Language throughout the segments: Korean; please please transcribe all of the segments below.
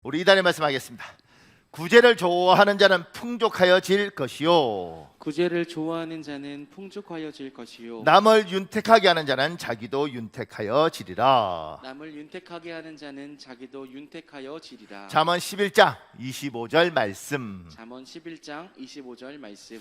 우리 이단에 말씀하겠습니다. 구제를 좋아하는 자는 풍족하여질 것이요, 구제를 좋아하는 자는 풍족하여질 것이요 남을 윤택하게 하는 자는 자기도 윤택하여지리라. 남을 윤택하게 하는 자는 자기도 윤택하여지리라. 잠언 11장 25절 말씀, 잠언 11장 25절 말씀.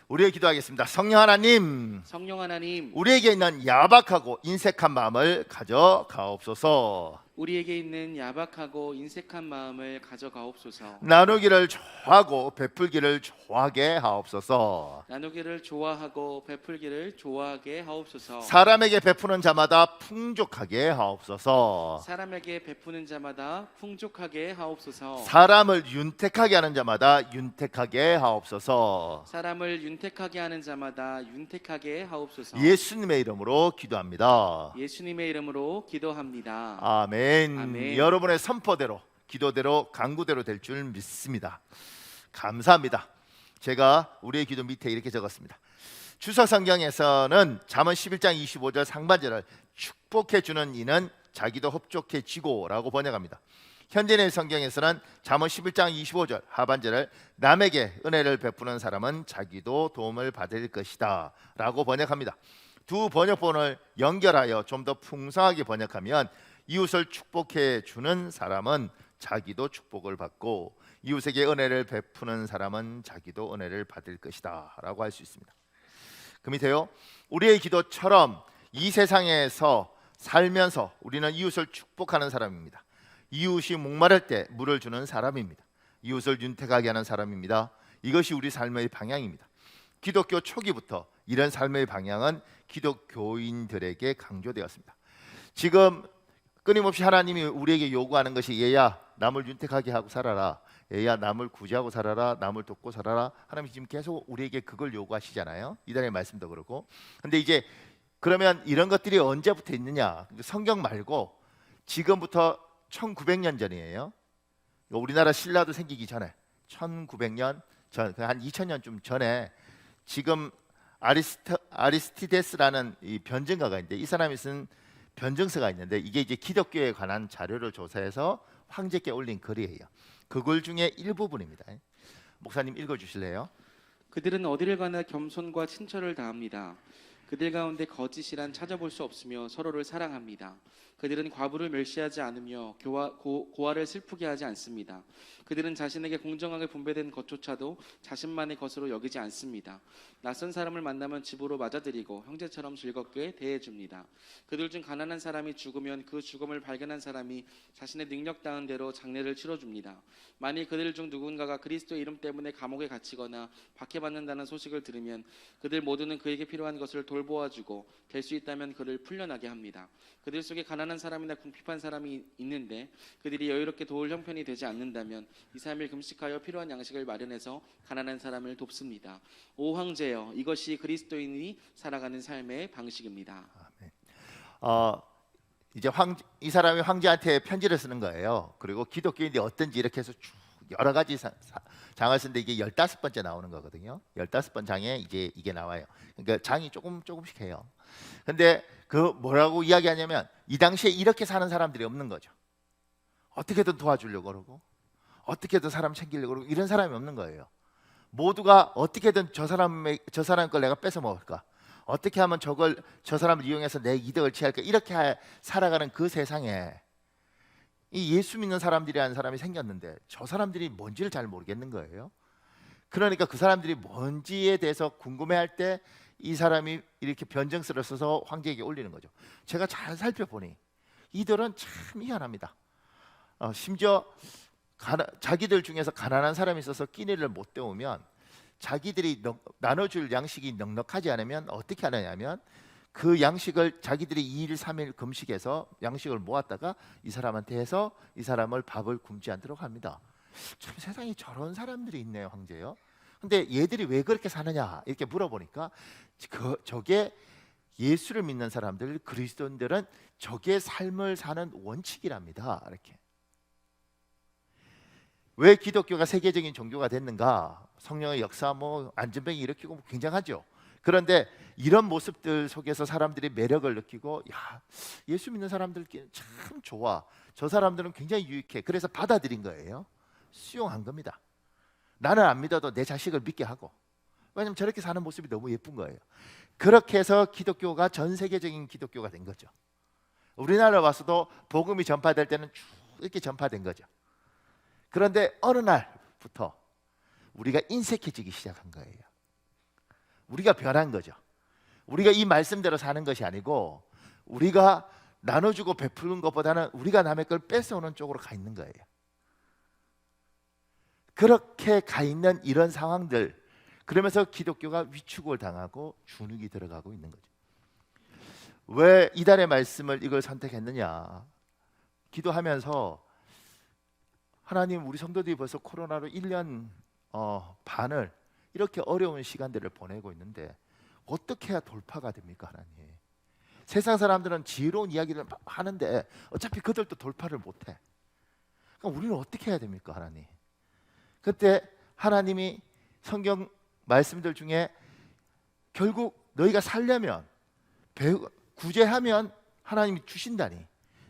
우리의 기도하겠습니다. 성령 하나님, 성령 하나님, 우리에게 있는 야박하고 인색한 마음을 가져가옵소서. 우리에게 있는 야박하고 인색한 마음을 가져가옵소서. 나누기를 좋아하고 베풀기를 좋아하게 하옵소서. 나누기를 좋아하고 베풀기를 좋아하게 하옵소서. 사람에게 베푸는 자마다 풍족하게 하옵소서. 사람에게 베푸는 자마다 풍족하게 하옵소서. 사람을 윤택하게 하는 자마다 윤택하게 하옵소서. 사람을 윤택하게 하는 자마다 윤택하게 하옵소서. 예수님의 이름으로 기도합니다. 예수님의 이름으로 기도합니다. 아멘. 아멘. 여러분의 선포대로, 기도대로, 간구대로 될 줄 믿습니다. 감사합니다. 제가 우리의 기도 밑에 이렇게 적었습니다. 주석 성경에서는 잠언 11장 25절 상반절을 축복해 주는 이는 자기도 흡족해지고라고 번역합니다. 현대의 성경에서는 잠언 11장 25절 하반절을 남에게 은혜를 베푸는 사람은 자기도 도움을 받을 것이다 라고 번역합니다. 두 번역본을 연결하여 좀 더 풍성하게 번역하면 이웃을 축복해 주는 사람은 자기도 축복을 받고 이웃에게 은혜를 베푸는 사람은 자기도 은혜를 받을 것이다 라고 할 수 있습니다. 그 밑에요, 우리의 기도처럼 이 세상에서 살면서 우리는 이웃을 축복하는 사람입니다. 이웃이 목마를 때 물을 주는 사람입니다. 이웃을 윤택하게 하는 사람입니다. 이것이 우리 삶의 방향입니다. 기독교 초기부터 이런 삶의 방향은 기독교인들에게 강조되었습니다. 지금 끊임없이 하나님이 우리에게 요구하는 것이 얘야 남을 윤택하게 하고 살아라, 얘야 남을 구제하고 살아라, 남을 돕고 살아라. 하나님이 지금 계속 우리에게 그걸 요구하시잖아요. 이단의 말씀도 그렇고. 근데 이제 그러면 이런 것들이 언제부터 있느냐? 성경 말고 지금부터 1900년 전이에요. 우리나라 신라도 생기기 전에 1900년 전, 한 2000년쯤 전에 지금 아리스티데스라는 이 변증가가 있는데 이 사람이 쓴 변증서가 있는데 이게 이제 기독교에 관한 자료를 조사해서 황제께 올린 글이에요. 그 글 중에 일부분입니다. 목사님 읽어주실래요? 그들은 어디를 가나 겸손과 친절을 다합니다. 그들 가운데 거짓이란 찾아볼 수 없으며 서로를 사랑합니다. 그들은 과부를 멸시하지 않으며 고아를 슬프게 하지 않습니다. 그들은 자신에게 공정하게 분배된 것조차도 자신만의 것으로 여기지 않습니다. 낯선 사람을 만나면 집으로 맞아들이고 형제처럼 즐겁게 대해줍니다. 그들 중 가난한 사람이 죽으면 그 죽음을 발견한 사람이 자신의 능력 닿은 대로 장례를 치러줍니다. 만일 그들 중 누군가가 그리스도의 이름 때문에 감옥에 갇히거나 박해받는다는 소식을 들으면 그들 모두는 그에게 필요한 것을 돌보아주고 될 수 있다면 그를 풀려나게 합니다. 그들 속에 가난한 사람이나 궁핍한 사람이 있는데 그들이 여유롭게 도울 형편이 되지 않는다면 2, 3일 금식하여 필요한 양식을 마련해서 가난한 사람을 돕습니다. 오 황제여, 이것이 그리스도인이 살아가는 삶의 방식입니다. 아멘. 이제 이 사람이 황제한테 편지를 쓰는 거예요. 그리고 기독교인이 어떤지 이렇게 해서 쭉 여러 가지 장을 쓰는데 이게 15번째 나오는 거거든요. 15번 장에 이제 이게 나와요. 그러니까 장이 조금씩 해요. 근데 그 뭐라고 이야기하냐면 이 당시에 이렇게 사는 사람들이 없는 거죠. 어떻게든 도와주려고 그러고 어떻게든 사람 챙기려고 그러고 이런 사람이 없는 거예요. 모두가 어떻게든 저 사람 걸 내가 뺏어 먹을까? 어떻게 하면 저 사람을 이용해서 내 이득을 취할까? 이렇게 살아가는 그 세상에 이 예수 믿는 사람들이라는 사람이 생겼는데 저 사람들이 뭔지를 잘 모르겠는 거예요. 그러니까 그 사람들이 뭔지에 대해서 궁금해할 때 이 사람이 이렇게 변증서를 써서 황제에게 올리는 거죠. 제가 잘 살펴보니 이들은 참 희한합니다. 심지어 자기들 중에서 가난한 사람이 있어서 끼니를 못 때우면 자기들이 나눠줄 양식이 넉넉하지 않으면 어떻게 하느냐면 그 양식을 자기들이 2일 3일 금식해서 양식을 모았다가 이 사람한테 해서 이 사람을 밥을 굶지 않도록 합니다. 참 세상에 저런 사람들이 있네요, 황제요. 근데 얘들이 왜 그렇게 사느냐 이렇게 물어보니까 저게 예수를 믿는 사람들, 그리스도인들은 저게 삶을 사는 원칙이랍니다. 이렇게. 왜 기독교가 세계적인 종교가 됐는가? 성령의 역사, 안전병이 일으키고 굉장하죠. 그런데 이런 모습들 속에서 사람들이 매력을 느끼고 야, 예수 믿는 사람들끼리 참 좋아. 저 사람들은 굉장히 유익해. 그래서 받아들인 거예요. 수용한 겁니다. 나는 안 믿어도 내 자식을 믿게 하고. 왜냐면 저렇게 사는 모습이 너무 예쁜 거예요. 그렇게 해서 기독교가 전 세계적인 기독교가 된 거죠. 우리나라 와서도 복음이 전파될 때는 쭉 이렇게 전파된 거죠. 그런데 어느 날부터 우리가 인색해지기 시작한 거예요. 우리가 변한 거죠. 우리가 이 말씀대로 사는 것이 아니고 우리가 나눠주고 베푸는 것보다는 우리가 남의 걸 뺏어오는 쪽으로 가 있는 거예요. 그렇게 가 있는 이런 상황들, 그러면서 기독교가 위축을 당하고 주눅이 들어가고 있는 거죠. 왜 이달의 말씀을 이걸 선택했느냐? 기도하면서 하나님, 우리 성도들이 벌써 코로나로 1년 반을 이렇게 어려운 시간들을 보내고 있는데 어떻게 해야 돌파가 됩니까, 하나님? 세상 사람들은 지혜로운 이야기를 하는데 어차피 그들도 돌파를 못해. 그럼 우리는 어떻게 해야 됩니까, 하나님? 그때 하나님이 성경 말씀들 중에 결국 너희가 살려면 구제하면 하나님이 주신다니,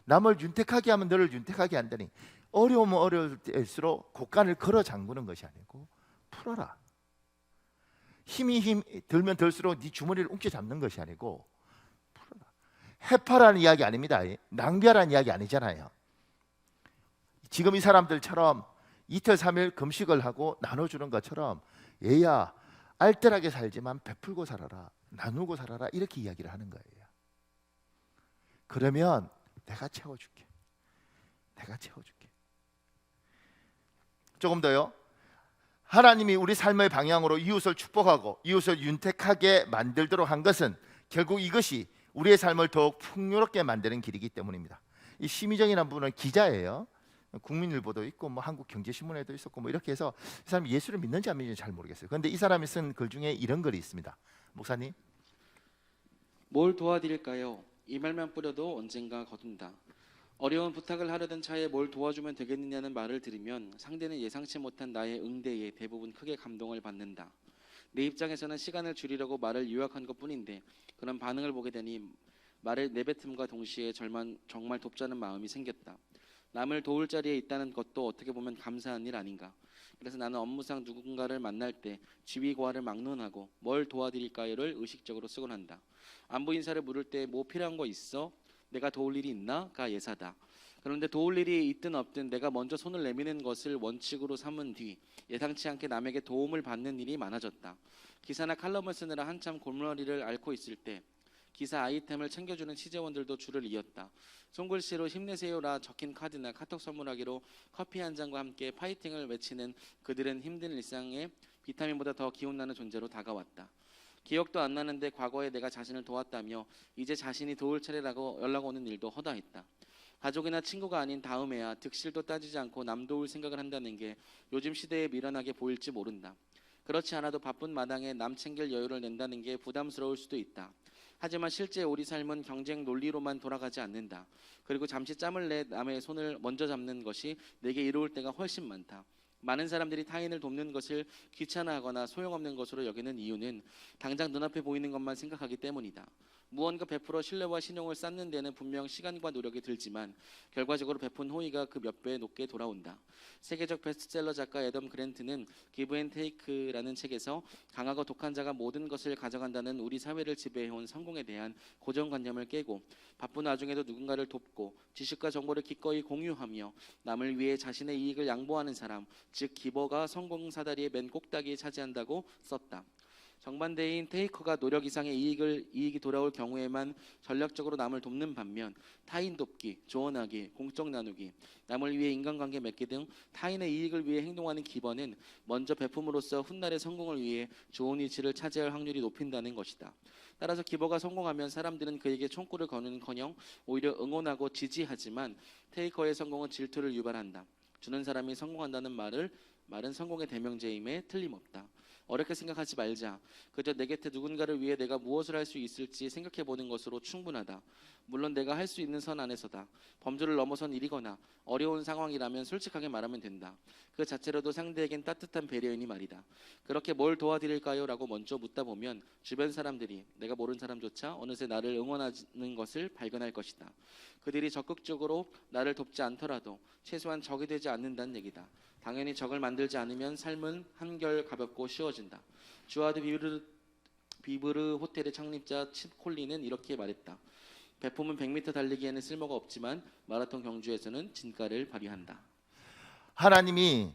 남을 윤택하게 하면 너를 윤택하게 한다니, 어려우면 어려울수록 곳간을 걸어 잠그는 것이 아니고 풀어라. 힘이 들면 들수록 네 주머니를 움켜잡는 것이 아니고 풀어라. 해파라는 이야기 아닙니다. 낭비하라는 이야기 아니잖아요. 지금 이 사람들처럼 이틀 3일 금식을 하고 나눠주는 것처럼 얘야, 알뜰하게 살지만 베풀고 살아라, 나누고 살아라, 이렇게 이야기를 하는 거예요. 그러면 내가 채워줄게. 내가 채워줄게. 조금 더요. 하나님이 우리 삶의 방향으로 이웃을 축복하고 이웃을 윤택하게 만들도록 한 것은 결국 이것이 우리의 삶을 더욱 풍요롭게 만드는 길이기 때문입니다. 이 심의정이라는 분은 기자예요. 국민일보도 있고 뭐 한국경제신문에도 있었고 뭐 이렇게 해서 이 사람이 예수를 믿는지 안 믿는지 잘 모르겠어요. 그런데 이 사람이 쓴 글 중에 이런 글이 있습니다. 목사님, 뭘 도와드릴까요? 이 말만 뿌려도 언젠가 거둔다. 어려운 부탁을 하려던 차에 뭘 도와주면 되겠느냐는 말을 들으면 상대는 예상치 못한 나의 응대에 대부분 크게 감동을 받는다. 내 입장에서는 시간을 줄이려고 말을 요약한 것뿐인데 그런 반응을 보게 되니 말을 내뱉음과 동시에 정말 돕자는 마음이 생겼다. 남을 도울 자리에 있다는 것도 어떻게 보면 감사한 일 아닌가. 그래서 나는 업무상 누군가를 만날 때 지위고하를 막론하고 뭘 도와드릴까요를 의식적으로 쓰곤 한다. 안부 인사를 물을 때 뭐 필요한 거 있어? 내가 도울 일이 있나?가 예사다. 그런데 도울 일이 있든 없든 내가 먼저 손을 내미는 것을 원칙으로 삼은 뒤 예상치 않게 남에게 도움을 받는 일이 많아졌다. 기사나 칼럼을 쓰느라 한참 골머리를 앓고 있을 때 기사 아이템을 챙겨주는 취재원들도 줄을 이었다. 손글씨로 힘내세요라 적힌 카드나 카톡 선물하기로 커피 한 잔과 함께 파이팅을 외치는 그들은 힘든 일상에 비타민보다 더 기운나는 존재로 다가왔다. 기억도 안 나는데 과거에 내가 자신을 도왔다며 이제 자신이 도울 차례라고 연락 오는 일도 허다했다. 가족이나 친구가 아닌 다음에야 득실도 따지지 않고 남 도울 생각을 한다는 게 요즘 시대에 미련하게 보일지 모른다. 그렇지 않아도 바쁜 마당에 남 챙길 여유를 낸다는 게 부담스러울 수도 있다. 하지만 실제 우리 삶은 경쟁 논리로만 돌아가지 않는다. 그리고 잠시 짬을 내 남의 손을 먼저 잡는 것이 내게 이로울 때가 훨씬 많다. 많은 사람들이 타인을 돕는 것을 귀찮아하거나 소용없는 것으로 여기는 이유는 당장 눈앞에 보이는 것만 생각하기 때문이다. 무언가 베풀어 신뢰와 신용을 쌓는 데는 분명 시간과 노력이 들지만 결과적으로 베푼 호의가 그 몇 배 높게 돌아온다. 세계적 베스트셀러 작가 애덤 그랜트는 기브 앤 테이크라는 책에서 강하고 독한 자가 모든 것을 가져간다는 우리 사회를 지배해온 성공에 대한 고정관념을 깨고 바쁜 와중에도 누군가를 돕고 지식과 정보를 기꺼이 공유하며 남을 위해 자신의 이익을 양보하는 사람, 즉 기버가 성공 사다리의 맨 꼭다기에 차지한다고 썼다. 정반대인 테이커가 노력 이상의 이익이 돌아올 경우에만 전략적으로 남을 돕는 반면 타인 돕기, 조언하기, 공적 나누기, 남을 위해 인간관계 맺기 등 타인의 이익을 위해 행동하는 기버는 먼저 베품으로써 훗날의 성공을 위해 좋은 위치를 차지할 확률이 높인다는 것이다. 따라서 기버가 성공하면 사람들은 그에게 총구를 거는커녕 오히려 응원하고 지지하지만 테이커의 성공은 질투를 유발한다. 주는 사람이 성공한다는 말은 성공의 대명제임에 틀림없다. 어렵게 생각하지 말자. 그저 내 곁에 누군가를 위해 내가 무엇을 할 수 있을지 생각해보는 것으로 충분하다. 물론 내가 할 수 있는 선 안에서다. 범주를 넘어선 일이거나 어려운 상황이라면 솔직하게 말하면 된다. 그 자체로도 상대에겐 따뜻한 배려이니 말이다. 그렇게 뭘 도와드릴까요? 라고 먼저 묻다 보면 주변 사람들이 내가 모르는 사람조차 어느새 나를 응원하는 것을 발견할 것이다. 그들이 적극적으로 나를 돕지 않더라도 최소한 적이 되지 않는다는 얘기다. 당연히 적을 만들지 않으면 삶은 한결 가볍고 쉬워진다. 주아드 비브르 호텔의 창립자 칩 콜리는 이렇게 말했다. 배품은 100m 달리기에는 쓸모가 없지만 마라톤 경주에서는 진가를 발휘한다. 하나님이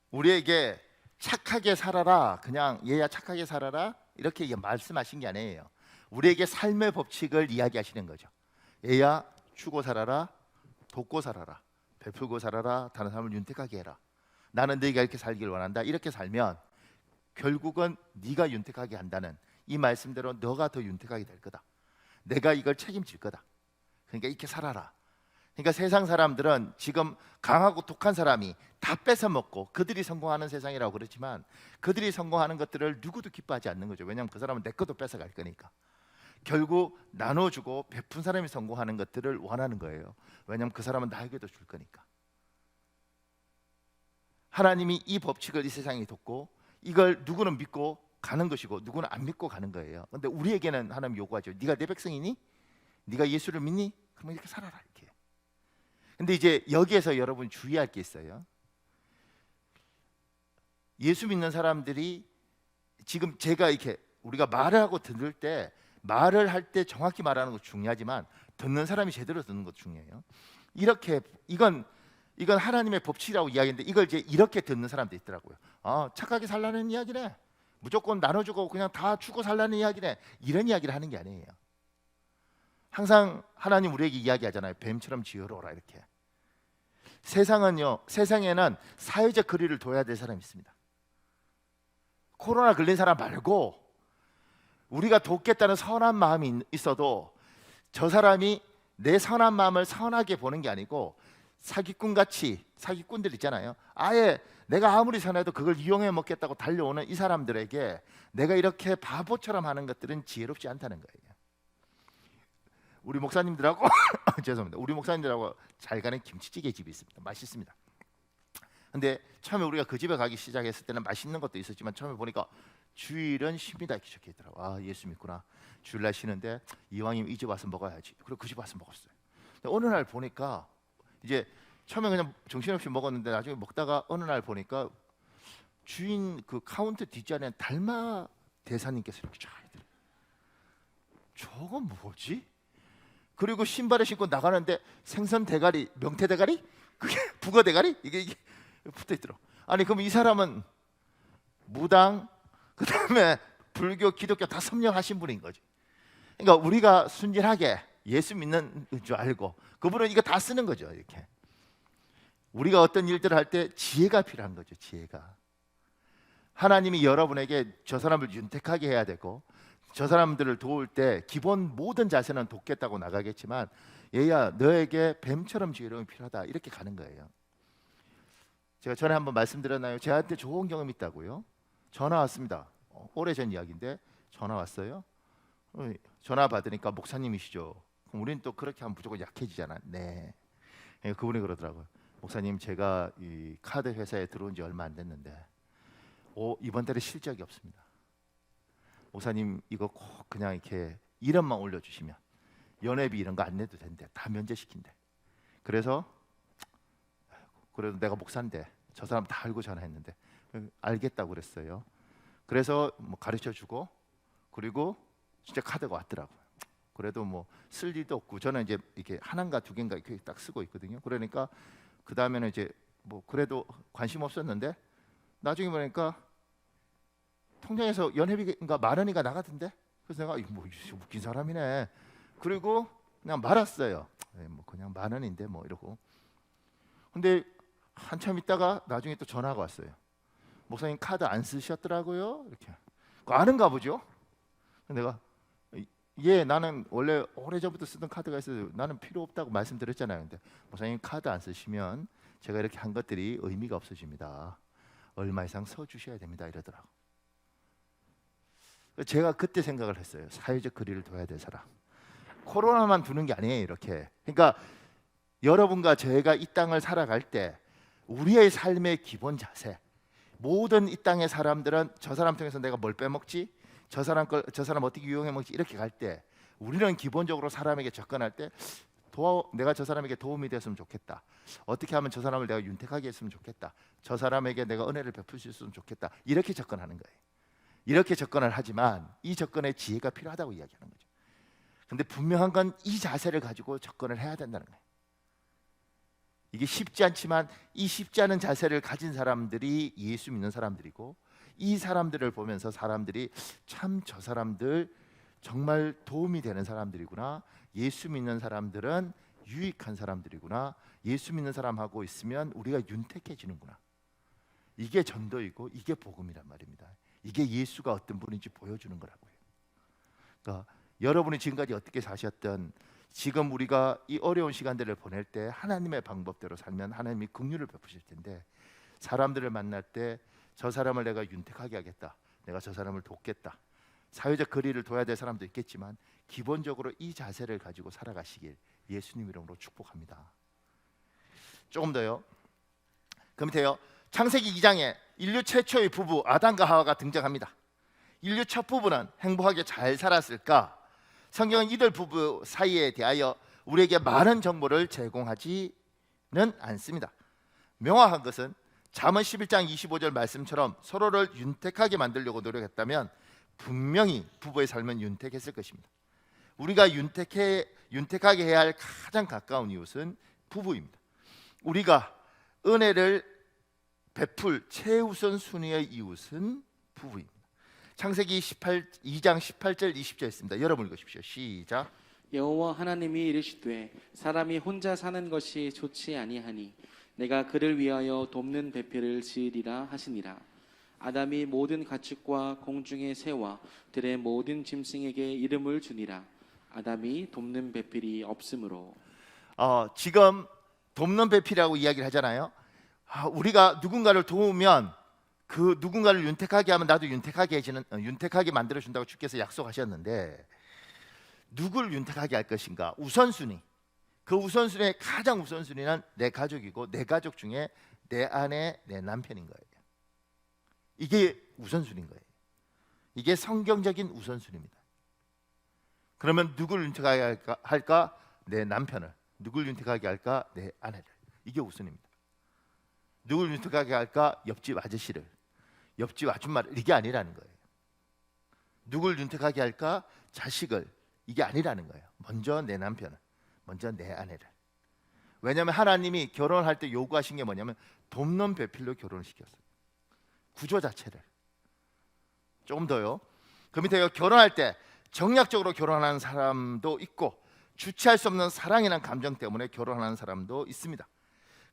우리에게 착하게 살아라, 그냥 얘야 착하게 살아라 이렇게 말씀하신 게 아니에요. 우리에게 삶의 법칙을 이야기하시는 거죠. 얘야 주고 살아라, 돕고 살아라, 베풀고 살아라, 다른 사람을 윤택하게 해라. 나는 너희가 이렇게 살길 원한다. 이렇게 살면 결국은 네가 윤택하게 한다는 이 말씀대로 너가 더 윤택하게 될 거다. 내가 이걸 책임질 거다. 그러니까 이렇게 살아라. 그러니까 세상 사람들은 지금 강하고 독한 사람이 다 뺏어 먹고 그들이 성공하는 세상이라고 그러지만 그들이 성공하는 것들을 누구도 기뻐하지 않는 거죠. 왜냐하면 그 사람은 내 것도 뺏어갈 거니까. 결국 나눠주고 베푼 사람이 성공하는 것들을 원하는 거예요. 왜냐하면 그 사람은 나에게도 줄 거니까. 하나님이 이 법칙을 이 세상에 뒀고 이걸 누구는 믿고 가는 것이고 누구는 안 믿고 가는 거예요. 근데 우리에게는 하나님 요구하죠. 네가 내 백성이니? 네가 예수를 믿니? 그러면 이렇게 살아라 이렇게. 근데 이제 여기에서 여러분 주의할 게 있어요. 예수 믿는 사람들이 지금 제가 이렇게 우리가 말을 하고 들을 때 말을 할 때 정확히 말하는 것도 중요하지만 듣는 사람이 제대로 듣는 것도 중요해요. 이렇게 이건 하나님의 법칙이라고 이야기했는데 이걸 이제 이렇게 듣는 사람도 있더라고요. 착하게 살라는 이야기네. 무조건 나눠주고 그냥 다 주고 살라는 이야기네. 이런 이야기를 하는 게 아니에요. 항상 하나님 우리에게 이야기하잖아요. 뱀처럼 지혜로워라 이렇게. 세상에는 사회적 거리를 둬야 될 사람이 있습니다. 코로나 걸린 사람 말고 우리가 돕겠다는 선한 마음이 있어도 저 사람이 내 선한 마음을 선하게 보는 게 아니고 사기꾼들 있잖아요. 아예 내가 아무리 선해도 그걸 이용해 먹겠다고 달려오는 이 사람들에게 내가 이렇게 바보처럼 하는 것들은 지혜롭지 않다는 거예요. 우리 목사님들하고 죄송합니다. 우리 목사님들하고 잘 가는 김치찌개 집이 있습니다. 맛있습니다. 근데 처음에 우리가 그 집에 가기 시작했을 때는 맛있는 것도 있었지만 처음에 보니까 주일은 쉽니다 이렇게 적혀 있더라고요. 예수 믿구나. 주일날 쉬는데 이왕이면 이 집 와서 먹어야지. 그리고 그 집 와서 먹었어요. 근데 어느 날 보니까 이제 처음에 그냥 정신없이 먹었는데 나중에 먹다가 어느 날 보니까 주인 그 카운터 뒷자리에 달마 대사님께서 이렇게 쫙 있더라고요. 저건 뭐지? 그리고 신발을 신고 나가는데 생선 대가리, 명태 대가리, 그게 북어 대가리 이게 붙어 있더라고. 아니 그럼 이 사람은 무당, 그다음에 불교, 기독교 다 섭렵하신 분인 거지. 그러니까 우리가 순진하게 예수 믿는 줄 알고 그분은 이거 다 쓰는 거죠. 이렇게 우리가 어떤 일들을 할 때 지혜가 필요한 거죠. 지혜가. 하나님이 여러분에게 저 사람을 윤택하게 해야 되고 저 사람들을 도울 때 기본 모든 자세는 돕겠다고 나가겠지만 얘야 너에게 뱀처럼 지혜로움이 필요하다 이렇게 가는 거예요. 제가 전에 한번 말씀드렸나요? 제한테 좋은 경험이 있다고요. 전화 왔습니다. 오래전 이야기인데 전화 왔어요. 전화 받으니까 목사님이시죠. 그럼 우리는 또 그렇게 하면 무조건 약해지잖아. 네. 그분이 그러더라고요. 목사님 제가 이 카드 회사에 들어온 지 얼마 안 됐는데 이번 달에 실적이 없습니다. 목사님 이거 꼭 그냥 이렇게 이름만 올려주시면 연회비 이런 거 안 내도 된대. 다 면제시킨대. 그래서 그래도 내가 목사인데 저 사람 다 알고 전화했는데 알겠다고 그랬어요. 그래서 뭐 가르쳐주고 그리고 진짜 카드가 왔더라고요. 그래도 뭐 쓸 일도 없고 저는 이제 이렇게 하나인가 두 개인가 이렇게 딱 쓰고 있거든요. 그러니까 그 다음에는 이제 뭐 그래도 관심 없었는데 나중에 보니까 통장에서 연회비가 10,000원이가 나가던데. 그래서 내가 이거 뭐 웃긴 사람이네. 그리고 그냥 말았어요. 뭐 그냥 10,000원인데 뭐 이러고. 근데 한참 있다가 나중에 또 전화가 왔어요. 목사님 카드 안 쓰셨더라고요. 이렇게. 아는가 보죠. 내가 나는 원래 오래전부터 쓰던 카드가 있어서 나는 필요 없다고 말씀드렸잖아요. 근데 목사님 카드 안 쓰시면 제가 이렇게 한 것들이 의미가 없어집니다. 얼마 이상 서 주셔야 됩니다. 이러더라고. 제가 그때 생각을 했어요. 사회적 거리를 둬야 될 사람. 코로나만 두는 게 아니에요. 이렇게. 그러니까 여러분과 저희가 이 땅을 살아갈 때 우리의 삶의 기본 자세, 모든 이 땅의 사람들은 저 사람 통해서 내가 뭘 빼먹지? 저 사람 어떻게 이용해 먹지? 이렇게 갈 때 우리는 기본적으로 사람에게 접근할 때 내가 저 사람에게 도움이 됐으면 좋겠다. 어떻게 하면 저 사람을 내가 윤택하게 했으면 좋겠다. 저 사람에게 내가 은혜를 베풀 수 있으면 좋겠다. 이렇게 접근하는 거예요. 이렇게 접근을 하지만 이 접근에 지혜가 필요하다고 이야기하는 거죠. 근데 분명한 건 이 자세를 가지고 접근을 해야 된다는 거예요. 이게 쉽지 않지만 이 쉽지 않은 자세를 가진 사람들이 예수 믿는 사람들이고, 이 사람들을 보면서 사람들이 참 저 사람들 정말 도움이 되는 사람들이구나, 예수 믿는 사람들은 유익한 사람들이구나, 예수 믿는 사람하고 있으면 우리가 윤택해지는구나, 이게 전도이고 이게 복음이란 말입니다. 이게 예수가 어떤 분인지 보여주는 거라고요. 그러니까 여러분이 지금까지 어떻게 사셨든 지금 우리가 이 어려운 시간들을 보낼 때 하나님의 방법대로 살면 하나님이 긍휼을 베푸실 텐데, 사람들을 만날 때 저 사람을 내가 윤택하게 하겠다, 내가 저 사람을 돕겠다, 사회적 거리를 둬야 될 사람도 있겠지만 기본적으로 이 자세를 가지고 살아가시길 예수님 이름으로 축복합니다. 조금 더요. 그 밑에요. 창세기 2장에 인류 최초의 부부 아담과 하와가 등장합니다. 인류 첫 부부는 행복하게 잘 살았을까? 성경은 이들 부부 사이에 대하여 우리에게 많은 정보를 제공하지는 않습니다. 명확한 것은 잠언 11장 25절 말씀처럼 서로를 윤택하게 만들려고 노력했다면 분명히 부부의 삶은 윤택했을 것입니다. 우리가 윤택하게 해야 할 가장 가까운 이웃은 부부입니다. 우리가 은혜를 베풀 최우선 순위의 이웃은 부부입니다. 창세기 2장 18절 20절 있습니다. 여러분 읽으십시오. 시작. 여호와 하나님이 이르시되 사람이 혼자 사는 것이 좋지 아니하니 내가 그를 위하여 돕는 배필을 지으리라 하시니라. 아담이 모든 가축과 공중의 새와 들의 모든 짐승에게 이름을 주니라. 아담이 돕는 배필이 없으므로. 지금 돕는 배필이라고 이야기를 하잖아요. 우리가 누군가를 도우면 그 누군가를 윤택하게 하면 나도 윤택하게 만들어준다고 주께서 약속하셨는데, 누굴 윤택하게 할 것인가? 우선순위. 그 우선순위의 가장 우선순위는 내 가족이고, 내 가족 중에 내 아내, 내 남편인 거예요. 이게 우선순위인 거예요. 이게 성경적인 우선순위입니다. 그러면 누굴 윤택하게 할까? 내 남편을. 누굴 윤택하게 할까? 내 아내를. 이게 우선입니다. 누굴 윤택하게 할까? 옆집 아저씨를, 옆집 아줌마를. 이게 아니라는 거예요. 누굴 윤택하게 할까? 자식을. 이게 아니라는 거예요. 먼저 내 남편을, 먼저 내 아내를. 왜냐하면 하나님이 결혼할 때 요구하신 게 뭐냐면 돕는 배필로 결혼을 시켰어요. 구조 자체를. 조금 더요. 그 밑에요. 결혼할 때 정략적으로 결혼하는 사람도 있고, 주체할 수 없는 사랑이라는 감정 때문에 결혼하는 사람도 있습니다.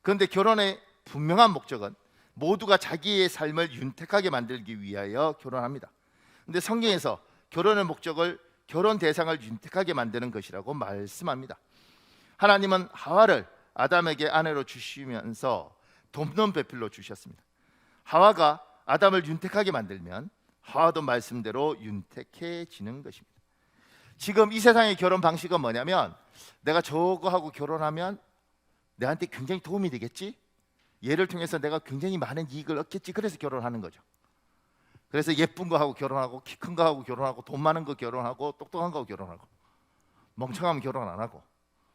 그런데 결혼의 분명한 목적은 모두가 자기의 삶을 윤택하게 만들기 위하여 결혼합니다. 그런데 성경에서 결혼의 목적을, 결혼 대상을 윤택하게 만드는 것이라고 말씀합니다. 하나님은 하와를 아담에게 아내로 주시면서 돕는 배필로 주셨습니다. 하와가 아담을 윤택하게 만들면 하와도 말씀대로 윤택해지는 것입니다. 지금 이 세상의 결혼 방식은 뭐냐면, 내가 저거하고 결혼하면 내한테 굉장히 도움이 되겠지, 얘를 통해서 내가 굉장히 많은 이익을 얻겠지, 그래서 결혼하는 거죠. 그래서 예쁜 거 하고 결혼하고, 키 큰 거 하고 결혼하고, 돈 많은 거 결혼하고, 똑똑한 거 하고 결혼하고, 멍청하면 결혼 안 하고,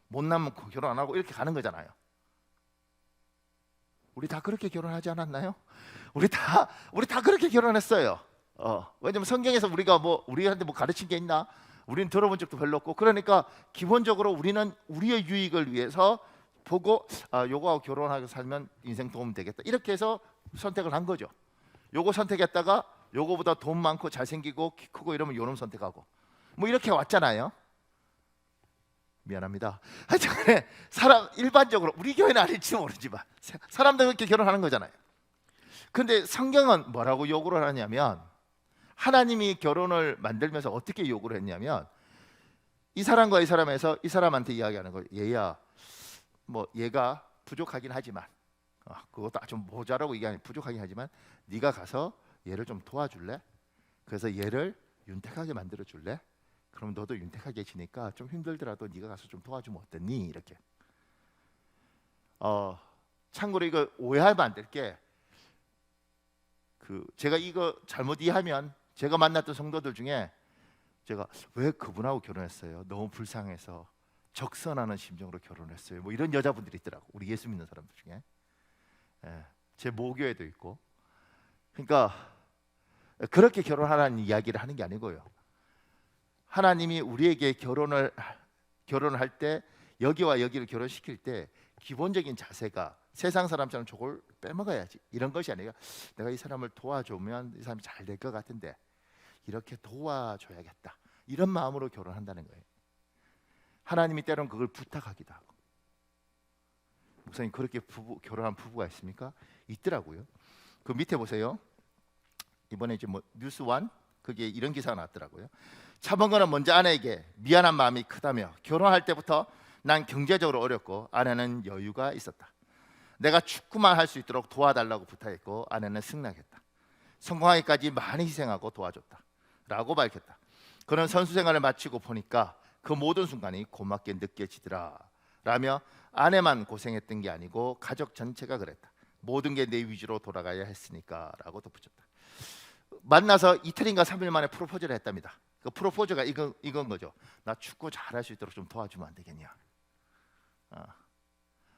못나면 결혼 안 하고, 이렇게 가는 거잖아요. 우리 다 그렇게 결혼하지 않았나요? 우리 다 그렇게 결혼했어요. 왜냐면 성경에서 우리한테 가르친 게 있나? 우리는 들어본 적도 별로 없고, 그러니까 기본적으로 우리는 우리의 유익을 위해서 보고, 요거하고 결혼하고 살면 인생 도움 되겠다, 이렇게 해서 선택을 한 거죠. 요거 선택했다가 요거보다 돈 많고 잘생기고 키 크고 이러면 요놈 선택하고, 이렇게 왔잖아요. 미안합니다. 일반적으로 우리 교회는 아닐지 모르지만 사람들 그렇게 결혼하는 거잖아요. 근데 성경은 뭐라고 요구를 하냐면, 하나님이 결혼을 만들면서 어떻게 요구를 했냐면, 이 사람과 이 사람에서 이 사람한테 이야기하는 거예요. 얘야, 얘가 부족하긴 하지만, 그것도 좀 모자라고 얘기하니 부족하긴 하지만 네가 가서 얘를 좀 도와줄래? 그래서 얘를 윤택하게 만들어 줄래? 그럼 너도 윤택하게 지니까 좀 힘들더라도 네가 가서 좀 도와주면 어떻니? 이렇게. 참고로 이거 오해하면 안 될 게, 제가 이거 잘못 이해하면, 제가 만났던 성도들 중에 제가 왜 그분하고 결혼했어요? 너무 불쌍해서 적선하는 심정으로 결혼했어요. 뭐 이런 여자분들이 있더라고. 우리 예수 믿는 사람들 중에. 제 모교에도 있고. 그러니까 그렇게 결혼하라는 이야기를 하는 게 아니고요. 하나님이 우리에게 결혼을 할 때 여기와 여기를 결혼시킬 때 기본적인 자세가 세상 사람처럼 저걸 빼먹어야지 이런 것이 아니라 내가 이 사람을 도와주면 이 사람이 잘 될 것 같은데 이렇게 도와줘야겠다 이런 마음으로 결혼한다는 거예요. 하나님이 때론 그걸 부탁하기도 하고. 목사님 그렇게 결혼한 부부가 있습니까? 있더라고요. 그 밑에 보세요. 이번에 이제 뭐 뉴스원 그게 이런 기사가 나왔더라고요. 차범근은 먼저 아내에게 미안한 마음이 크다며 결혼할 때부터 난 경제적으로 어렵고 아내는 여유가 있었다. 내가 축구만 할 수 있도록 도와달라고 부탁했고 아내는 승낙했다. 성공하기까지 많이 희생하고 도와줬다 라고 밝혔다. 그는 선수 생활을 마치고 보니까 그 모든 순간이 고맙게 느껴지더라 라며 아내만 고생했던 게 아니고 가족 전체가 그랬다. 모든 게 내 위주로 돌아가야 했으니까 라고 덧붙였다. 만나서 이틀인가 3일 만에 프로포즈를 했답니다. 그 프로포즈가 이건 거죠. 나 축구 잘할 수 있도록 좀 도와주면 안 되겠냐.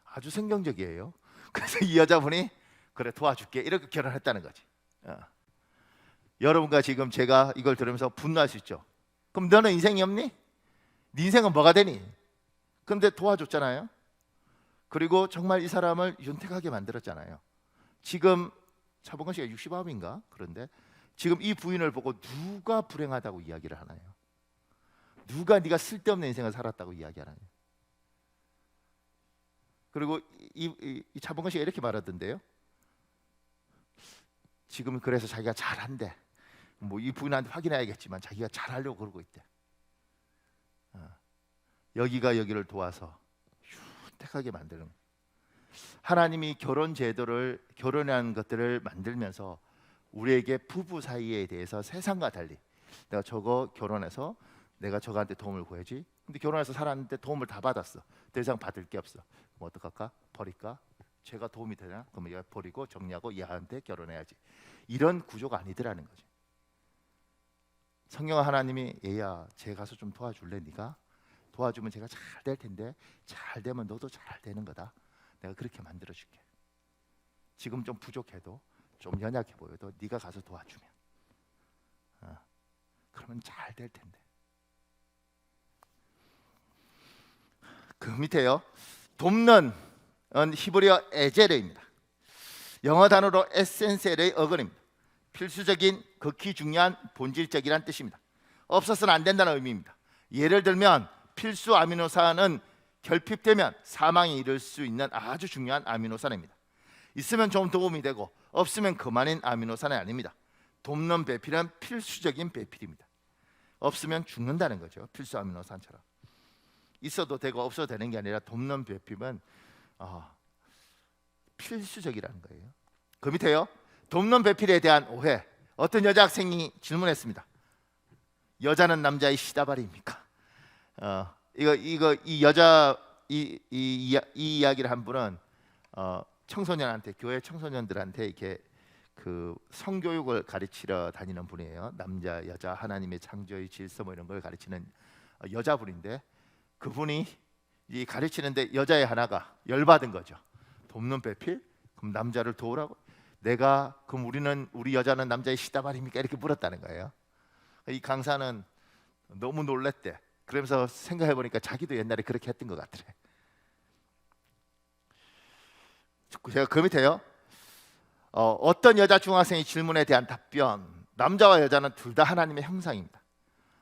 아주 성경적이에요. 그래서 이 여자분이 그래 도와줄게 이렇게 결혼했다는 거지. 여러분과 지금 제가 이걸 들으면서 분노할 수 있죠. 그럼 너는 인생이 없니? 네 인생은 뭐가 되니? 근데 도와줬잖아요. 그리고 정말 이 사람을 윤택하게 만들었잖아요. 지금 차범근 씨가 69인가? 그런데 지금 이 부인을 보고 누가 불행하다고 이야기를 하나요? 누가 네가 쓸데없는 인생을 살았다고 이야기하나요? 그리고 이 차범근 씨가 이렇게 말하던데요. 지금 그래서 자기가 잘한대. 뭐 이 부인한테 확인해야겠지만 자기가 잘하려고 그러고 있대. 여기가 여기를 도와서 윤택하게 만드는. 하나님이 결혼 제도를 결혼하는 것들을 만들면서 우리에게 부부 사이에 대해서 세상과 달리 내가 저거 결혼해서 내가 저거한테 도움을 구해야지. 근데 결혼해서 살았는데 도움을 다 받았어. 더 이상 받을 게 없어. 뭐 어떡할까? 버릴까? 제가 도움이 되나? 그럼 얘가 버리고 정리하고 얘한테 결혼해야지. 이런 구조가 아니더라는 거지. 성경 하나님이 얘야, 쟤 가서 좀 도와줄래? 네가 도와주면 제가 잘 될 텐데 잘 되면 너도 잘 되는 거다. 내가 그렇게 만들어줄게. 지금 좀 부족해도 좀 연약해 보여도 네가 가서 도와주면 그러면 잘 될 텐데. 그 밑에요. 돕는 히브리어 에제르입니다. 영어 단어로 에센셀의 어근입니다. 필수적인, 극히 중요한, 본질적이란 뜻입니다. 없어서는 안 된다는 의미입니다. 예를 들면 필수 아미노산은 결핍되면 사망에 이를 수 있는 아주 중요한 아미노산입니다. 있으면 좀 도움이 되고 없으면 그만인 아미노산이 아닙니다. 돕는 배필은 필수적인 배필입니다. 없으면 죽는다는 거죠. 필수 아미노산처럼. 있어도 되고 없어도 되는 게 아니라 돕는 배필은 필수적이라는 거예요. 그 밑에요. 돕는 배필에 대한 오해. 어떤 여자 학생이 질문했습니다. 여자는 남자의 시다발입니까? 이 여자 이 이야기를 한 분은 청소년한테, 교회 청소년들한테 이렇게 그 성교육을 가르치러 다니는 분이에요. 남자, 여자, 하나님의 창조의 질서 뭐 이런 걸 가르치는 여자분인데, 그분이 이 가르치는데 여자의 하나가 열받은 거죠. 돕는 배필? 그럼 남자를 도우라고? 그럼 우리 여자는 남자의 시다발입니까? 이렇게 물었다는 거예요. 이 강사는 너무 놀랬대. 그러면서 생각해 보니까 자기도 옛날에 그렇게 했던 것 같더래. 제가 그 밑에요. 어떤 여자 중학생의 질문에 대한 답변. 남자와 여자는 둘 다 하나님의 형상입니다.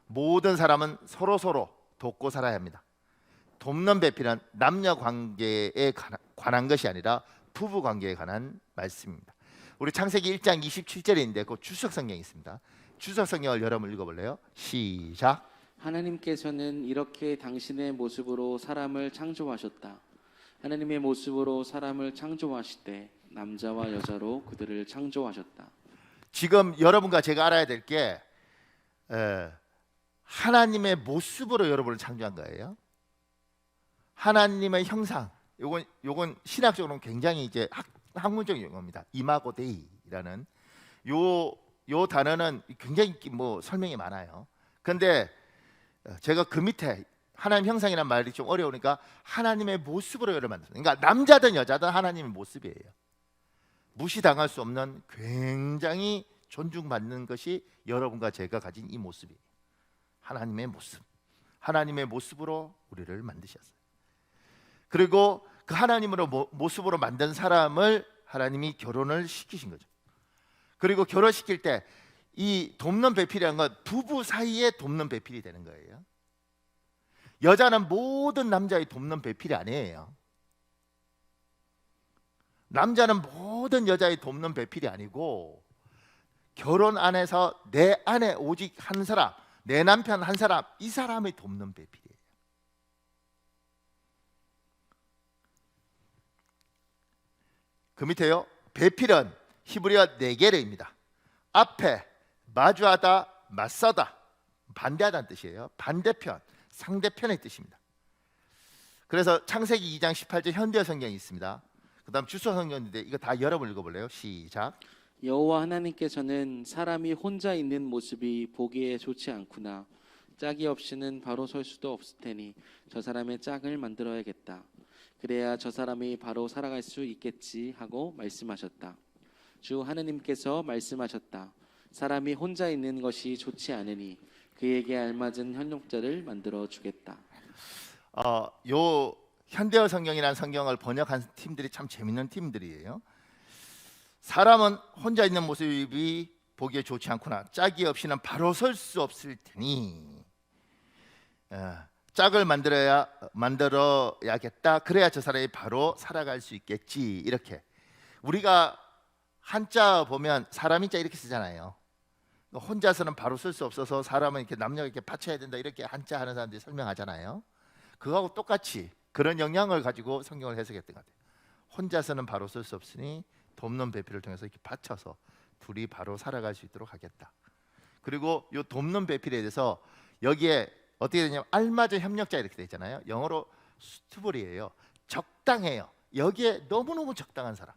모든 사람은 서로 돕고 살아야 합니다. 돕는 배필은 남녀 관계에 관한 것이 아니라 부부 관계에 관한 말씀입니다. 우리 창세기 1장 27절인데 그 주석 성경이 있습니다. 주석 성경을 여러분 읽어볼래요? 시작. 하나님께서는 이렇게 당신의 모습으로 사람을 창조하셨다. 하나님의 모습으로 사람을 창조하시되 남자와 여자로 그들을 창조하셨다. 지금 여러분과 제가 알아야 될 게 하나님의 모습으로 여러분을 창조한 거예요. 하나님의 형상. 요건 신학적으로는 굉장히 이제 학문적인 용어입니다. 이마고 데이라는 요 단어는 굉장히 뭐 설명이 많아요. 그런데 제가 그 밑에 하나님 형상이란 말이 좀 어려우니까 하나님의 모습으로 여러분을 만들었어요. 그러니까 남자든 여자든 하나님의 모습이에요. 무시당할 수 없는 굉장히 존중받는 것이 여러분과 제가 가진 이 모습이에요. 하나님의 모습, 하나님의 모습으로 우리를 만드셨어요. 그리고 그 하나님으로 모습으로 만든 사람을 하나님이 결혼을 시키신 거죠. 그리고 결혼시킬 때 이 돕는 배필이라는 건 부부 사이에 돕는 배필이 되는 거예요. 여자는 모든 남자의 돕는 배필이 아니에요. 남자는 모든 여자의 돕는 배필이 아니고 결혼 안에서 내 안에 오직 한 사람, 내 남편 한 사람, 이 사람의 돕는 배필이에요. 그 밑에요. 배필은 히브리어 네게르입니다. 앞에 마주하다, 맞서다, 반대하다는 뜻이에요. 반대편, 상대편의 뜻입니다. 그래서 창세기 2장 18절 현대어 성경이 있습니다. 그 다음 주소 성경인데 이거 다 여러분 읽어볼래요? 시작. 여호와 하나님께서는 사람이 혼자 있는 모습이 보기에 좋지 않구나. 짝이 없이는 바로 설 수도 없을 테니 저 사람의 짝을 만들어야겠다. 그래야 저 사람이 바로 살아갈 수 있겠지 하고 말씀하셨다. 주 하느님께서 말씀하셨다. 사람이 혼자 있는 것이 좋지 않으니 그에게 알맞은 협력자를 만들어 주겠다. 요 현대어 성경이라는 성경을 번역한 팀들이 참 재밌는 팀들이에요. 사람은 혼자 있는 모습이 보기에 좋지 않구나. 짝이 없이는 바로 설 수 없을 테니 짝을 만들어야겠다. 그래야 저 사람이 바로 살아갈 수 있겠지. 이렇게 우리가 한자 보면 사람 인자 이렇게 쓰잖아요. 혼자서는 바로 쓸 수 없어서 사람은 이렇게 남녀가 이렇게 받쳐야 된다 이렇게 한자 하는 사람들이 설명하잖아요. 그거하고 똑같이 그런 영향을 가지고 성경을 해석했던 것 같아요. 혼자서는 바로 쓸 수 없으니 돕는 배필을 통해서 이렇게 받쳐서 둘이 바로 살아갈 수 있도록 하겠다. 그리고 이 돕는 배필에 대해서 여기에 어떻게 되냐면 알맞은 협력자 이렇게 돼 있잖아요. 영어로 수트볼이에요. 적당해요. 여기에 너무너무 적당한 사람.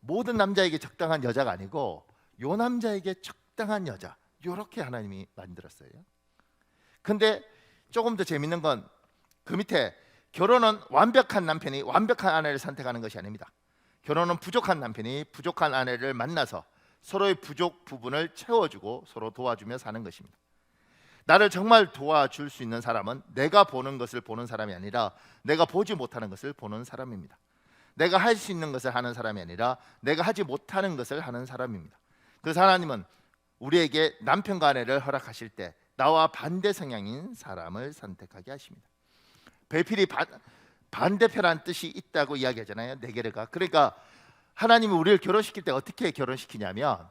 모든 남자에게 적당한 여자가 아니고 요 남자에게 적당한 여자, 요렇게 하나님이 만들었어요. 근데 조금 더 재밌는 건 그 밑에 결혼은 완벽한 남편이 완벽한 아내를 선택하는 것이 아닙니다. 결혼은 부족한 남편이 부족한 아내를 만나서 서로의 부족 부분을 채워주고 서로 도와주며 사는 것입니다. 나를 정말 도와줄 수 있는 사람은 내가 보는 것을 보는 사람이 아니라 내가 보지 못하는 것을 보는 사람입니다. 내가 할 수 있는 것을 하는 사람이 아니라 내가 하지 못하는 것을 하는 사람입니다. 그래서 하나님은 우리에게 남편과 아내를 허락하실 때 나와 반대 성향인 사람을 선택하게 하십니다. 배필이 반대편한 뜻이 있다고 이야기하잖아요. 네게르가. 그러니까 하나님이 우리를 결혼시킬 때 어떻게 결혼시키냐면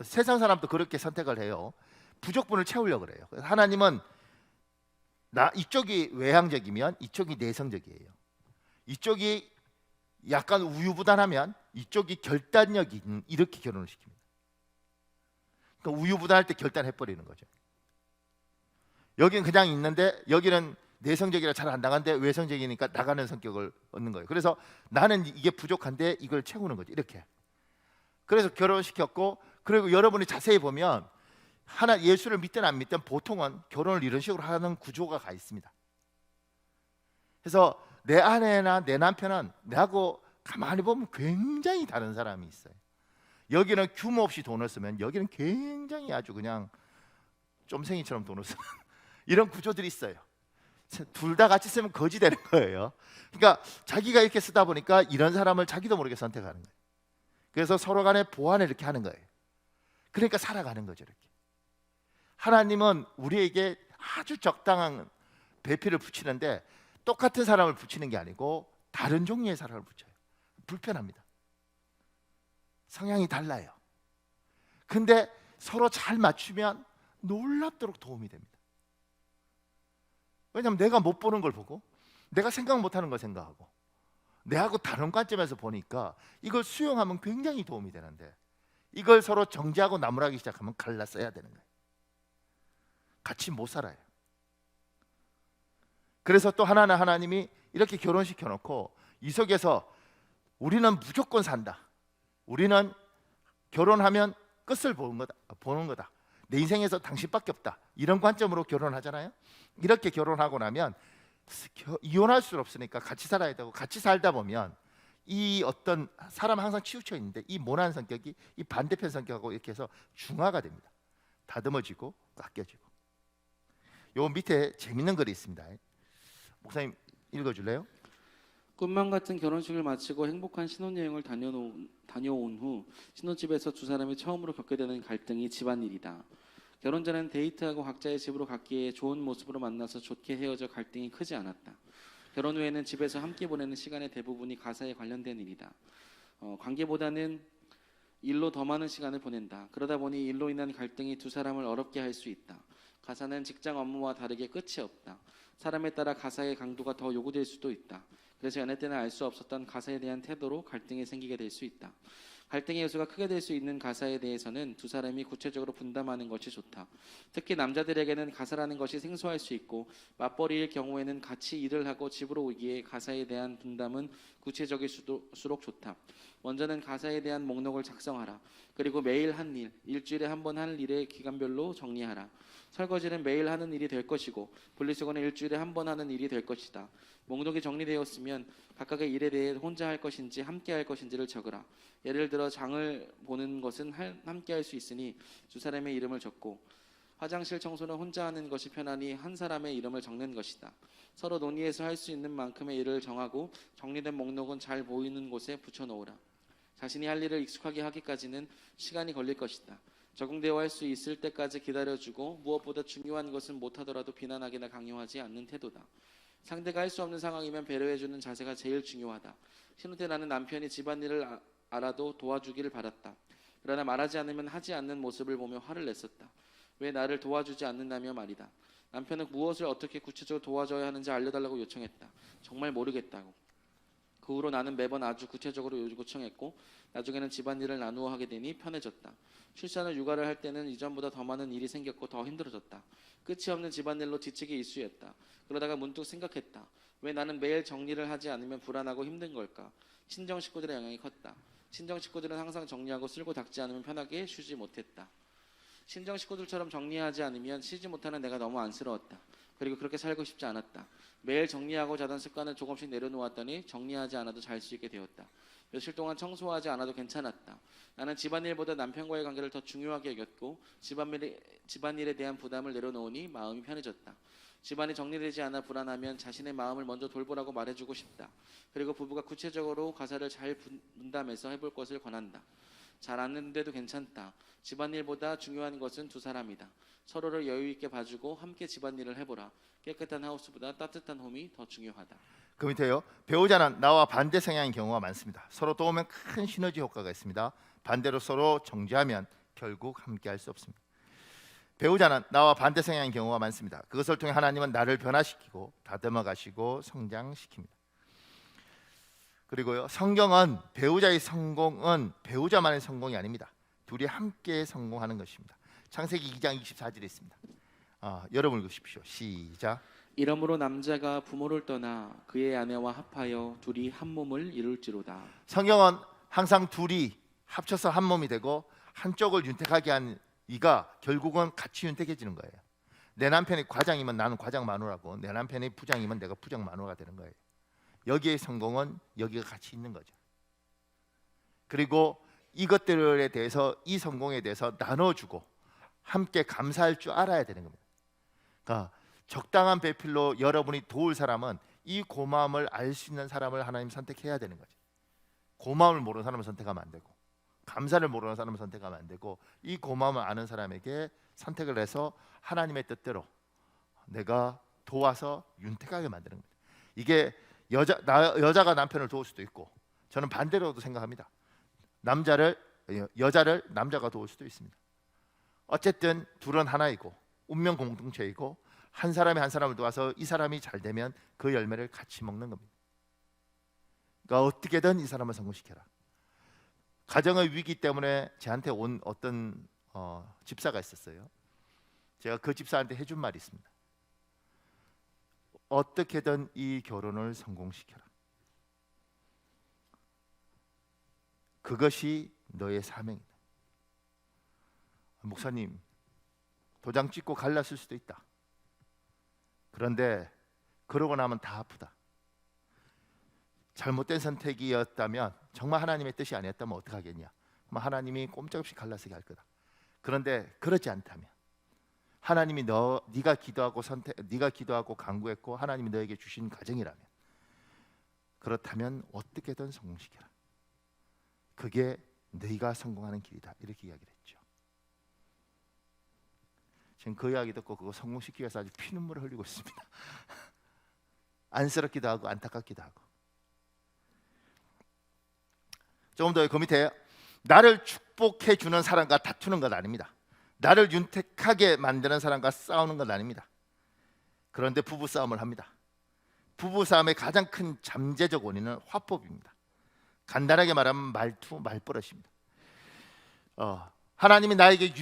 세상 사람도 그렇게 선택을 해요. 부족분을 채우려고 그래요. 하나님은 이쪽이 외향적이면 이쪽이 내성적이에요. 이쪽이 약간 우유부단하면 이쪽이 결단력이 이렇게 결혼을 시킵니다. 그러니까 우유부단할 때 결단해버리는 거죠. 여기는 그냥 있는데 여기는 내성적이라 잘 안 나가는데 외성적이니까 나가는 성격을 얻는 거예요. 그래서 나는 이게 부족한데 이걸 채우는 거죠. 이렇게. 그래서 결혼시켰고, 그리고 여러분이 자세히 보면 예수를 믿든 안 믿든 보통은 결혼을 이런 식으로 하는 구조가 가 있습니다. 그래서 내 아내나 내 남편은 나하고 가만히 보면 굉장히 다른 사람이 있어요. 여기는 규모 없이 돈을 쓰면 여기는 굉장히 아주 그냥 쫌생이처럼 돈을 쓰는 이런 구조들이 있어요. 둘 다 같이 쓰면 거지 되는 거예요. 그러니까 자기가 이렇게 쓰다 보니까 이런 사람을 자기도 모르게 선택하는 거예요. 그래서 서로 간에 보완을 이렇게 하는 거예요. 그러니까 살아가는 거죠. 이렇게. 하나님은 우리에게 아주 적당한 배필을 붙이는데 똑같은 사람을 붙이는 게 아니고 다른 종류의 사람을 붙여요. 불편합니다. 성향이 달라요. 근데 서로 잘 맞추면 놀랍도록 도움이 됩니다. 왜냐하면 내가 못 보는 걸 보고 내가 생각 못하는 걸 생각하고 내하고 다른 관점에서 보니까 이걸 수용하면 굉장히 도움이 되는데 이걸 서로 정죄하고 나무라기 시작하면 갈라서야 되는 거예요. 같이 못 살아요. 그래서 또 하나님이 이렇게 결혼시켜 놓고 이 속에서 우리는 무조건 산다. 우리는 결혼하면 끝을 보는 거다. 내 인생에서 당신밖에 없다. 이런 관점으로 결혼하잖아요. 이렇게 결혼하고 나면 이혼할 수 없으니까 같이 살아야 되고, 같이 살다 보면 이 어떤 사람은 항상 치우쳐 있는데 이 모난 성격이 이 반대편 성격하고 이렇게 해서 중화가 됩니다. 다듬어지고 깎여지고. 요 밑에 재밌는 글이 있습니다. 목사님 읽어줄래요? 꿈만 같은 결혼식을 마치고 행복한 신혼여행을 다녀온 후 신혼집에서 두 사람이 처음으로 겪게 되는 갈등이 집안일이다. 결혼 전엔 데이트하고 각자의 집으로 갔기에 좋은 모습으로 만나서 좋게 헤어져 갈등이 크지 않았다. 결혼 후에는 집에서 함께 보내는 시간의 대부분이 가사에 관련된 일이다. 관계보다는 일로 더 많은 시간을 보낸다. 그러다 보니 일로 인한 갈등이 두 사람을 어렵게 할 수 있다. 가사는 직장 업무와 다르게 끝이 없다. 사람에 따라 가사의 강도가 더 요구될 수도 있다. 그래서 연애 때는 알 수 없었던 가사에 대한 태도로 갈등이 생기게 될 수 있다. 갈등의 요소가 크게 될 수 있는 가사에 대해서는 두 사람이 구체적으로 분담하는 것이 좋다. 특히 남자들에게는 가사라는 것이 생소할 수 있고 맞벌이일 경우에는 같이 일을 하고 집으로 오기에 가사에 대한 분담은 구체적일수록 좋다. 먼저는 가사에 대한 목록을 작성하라. 그리고 매일 한 일, 일주일에 한 번 할 일의 기간별로 정리하라. 설거지는 매일 하는 일이 될 것이고 분리수거는 일주일에 한 번 하는 일이 될 것이다. 목록이 정리되었으면 각각의 일에 대해 혼자 할 것인지 함께 할 것인지를 적으라. 예를 들어 장을 보는 것은 함께 할 수 있으니 두 사람의 이름을 적고 화장실 청소는 혼자 하는 것이 편하니 한 사람의 이름을 적는 것이다. 서로 논의해서 할 수 있는 만큼의 일을 정하고 정리된 목록은 잘 보이는 곳에 붙여놓으라. 자신이 할 일을 익숙하게 하기까지는 시간이 걸릴 것이다. 적응되어 할 수 있을 때까지 기다려주고 무엇보다 중요한 것은 못하더라도 비난하거나 강요하지 않는 태도다. 상대가 할 수 없는 상황이면 배려해주는 자세가 제일 중요하다. 신혼 때 나는 남편이 집안일을 알아도 도와주기를 바랐다. 그러나 말하지 않으면 하지 않는 모습을 보며 화를 냈었다. 왜 나를 도와주지 않는다며 말이다. 남편은 무엇을 어떻게 구체적으로 도와줘야 하는지 알려달라고 요청했다. 정말 모르겠다고. 그 후로 나는 매번 아주 구체적으로 요청했고 나중에는 집안일을 나누어 하게 되니 편해졌다. 출산을 육아를 할 때는 이전보다 더 많은 일이 생겼고 더 힘들어졌다. 끝이 없는 집안일로 지치기 일쑤였다. 그러다가 문득 생각했다. 왜 나는 매일 정리를 하지 않으면 불안하고 힘든 걸까? 친정 식구들의 영향이 컸다. 친정 식구들은 항상 정리하고 쓸고 닦지 않으면 편하게 쉬지 못했다. 친정 식구들처럼 정리하지 않으면 쉬지 못하는 내가 너무 안쓰러웠다. 그리고 그렇게 살고 싶지 않았다. 매일 정리하고 자던 습관을 조금씩 내려놓았더니 정리하지 않아도 잘 수 있게 되었다. 며칠 동안 청소하지 않아도 괜찮았다. 나는 집안일보다 남편과의 관계를 더 중요하게 여겼고 집안일에 대한 부담을 내려놓으니 마음이 편해졌다. 집안이 정리되지 않아 불안하면 자신의 마음을 먼저 돌보라고 말해주고 싶다. 그리고 부부가 구체적으로 가사를 잘 분담해서 해볼 것을 권한다. 잘 않는데도 괜찮다. 집안일보다 중요한 것은 두 사람이다. 서로를 여유 있게 봐주고 함께 집안일을 해보라. 깨끗한 하우스보다 따뜻한 홈이 더 중요하다. 그 밑에요. 배우자는 나와 반대 성향인 경우가 많습니다. 서로 도우면 큰 시너지 효과가 있습니다. 반대로 서로 정죄하면 결국 함께할 수 없습니다. 배우자는 나와 반대 성향인 경우가 많습니다. 그것을 통해 하나님은 나를 변화시키고 다듬어 가시고 성장시킵니다. 그리고요, 성경은 배우자의 성공은 배우자만의 성공이 아닙니다. 둘이 함께 성공하는 것입니다. 창세기 2장 24절에 있습니다. 여러분 읽으십시오. 시작. 이러므로 남자가 부모를 떠나 그의 아내와 합하여 둘이 한 몸을 이룰지로다. 성경은 항상 둘이 합쳐서 한 몸이 되고 한쪽을 윤택하게 한 이가 결국은 같이 윤택해지는 거예요. 내 남편이 과장이면 나는 과장 마누라고, 내 남편이 부장이면 내가 부장 마누라가 되는 거예요. 여기의 성공은 여기가 같이 있는 거죠. 그리고 이것들에 대해서, 이 성공에 대해서 나눠주고 함께 감사할 줄 알아야 되는 겁니다. 그러니까 적당한 배필로 여러분이 도울 사람은 이 고마움을 알 수 있는 사람을 하나님 선택해야 되는 거죠. 고마움을 모르는 사람을 선택하면 안 되고, 감사를 모르는 사람을 선택하면 안 되고, 이 고마움을 아는 사람에게 선택을 해서 하나님의 뜻대로 내가 도와서 윤택하게 만드는 겁니다. 이게 여자가 남편을 도울 수도 있고, 저는 반대로도 생각합니다. 여자를 남자가 도울 수도 있습니다. 어쨌든 둘은 하나이고 운명 공동체이고, 한 사람이 한 사람을 도와서 이 사람이 잘 되면 그 열매를 같이 먹는 겁니다. 그러니까 어떻게든 이 사람을 성공시켜라. 가정의 위기 때문에 저한테 온 어떤 집사가 있었어요. 제가 그 집사한테 해준 말이 있습니다. 어떻게든 이 결혼을 성공시켜라. 그것이 너의 사명이다. 목사님, 도장 찍고 갈랐을 수도 있다. 그런데 그러고 나면 다 아프다. 잘못된 선택이었다면, 정말 하나님의 뜻이 아니었다면 어떡하겠냐. 하나님이 꼼짝없이 갈라서게 할 거다. 그런데 그렇지 않다면, 하나님이 네가 기도하고 간구했고 하나님이 너에게 주신 가정이라면, 그렇다면 어떻게든 성공시켜라. 그게 너희가 성공하는 길이다. 이렇게 이야기를 했죠. 지금 그 이야기 듣고 그거 성공시키기 위해서 아주 피눈물을 흘리고 있습니다. 안쓰럽기도 하고 안타깝기도 하고. 조금 더 그 밑에, 나를 축복해 주는 사람과 다투는 것 아닙니다. 나를 윤택하게 만드는 사람과 싸우는 것 아닙니다. 그런데 부부 싸움을 합니다. 부부 싸움의 가장 큰 잠재적 원인은 화법입니다. 간단하게 말하면 말버릇입니다. 하나님이 나에게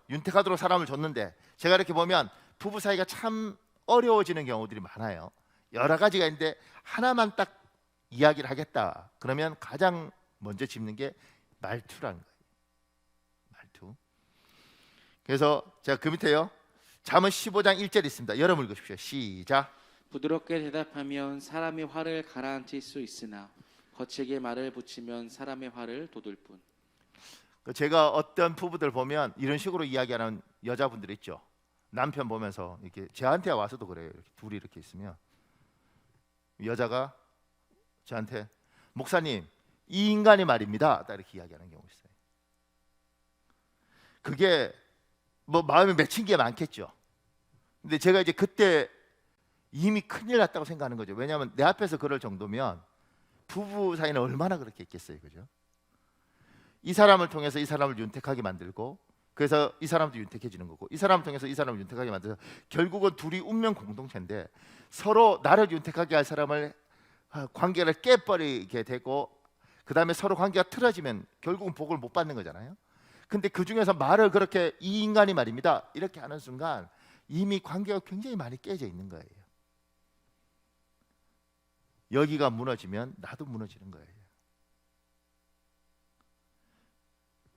윤택하도록 사람을 줬는데, 제가 이렇게 보면 부부 사이가 참 어려워지는 경우들이 많아요. 여러 가지가 있는데 하나만 딱 이야기를 하겠다 그러면 가장 먼저 짚는 게 말투라는 거예요. 말투. 그래서 제가 그 밑에요, 잠언 15장 1절 있습니다. 여러분 읽으십시오. 시작. 부드럽게 대답하면 사람의 화를 가라앉힐 수 있으나 거칠게 말을 붙이면 사람의 화를 돋을 뿐. 제가 어떤 부부들 보면 이런 식으로 이야기하는 여자분들 있죠. 남편 보면서 이렇게 저한테 와서도 그래요. 이렇게 둘이 이렇게 있으면 여자가 저한테, 목사님, 이 인간이 말입니다, 딱 이렇게 이야기하는 경우 있어요. 그게 뭐 마음에 맺힌 게 많겠죠. 근데 제가 이제 그때 이미 큰일 났다고 생각하는 거죠. 왜냐하면 내 앞에서 그럴 정도면 부부 사이는 얼마나 그렇게 있겠어요, 그죠? 이 사람을 통해서 이 사람을 윤택하게 만들고, 그래서 이 사람도 윤택해지는 거고, 이 사람을 통해서 이 사람을 윤택하게 만들어서 결국은 둘이 운명 공동체인데, 서로 나를 윤택하게 할 사람을 관계를 깨버리게 되고, 그 다음에 서로 관계가 틀어지면 결국은 복을 못 받는 거잖아요. 근데 그 중에서 말을 그렇게, 이 인간이 말입니다, 이렇게 하는 순간 이미 관계가 굉장히 많이 깨져 있는 거예요. 여기가 무너지면 나도 무너지는 거예요.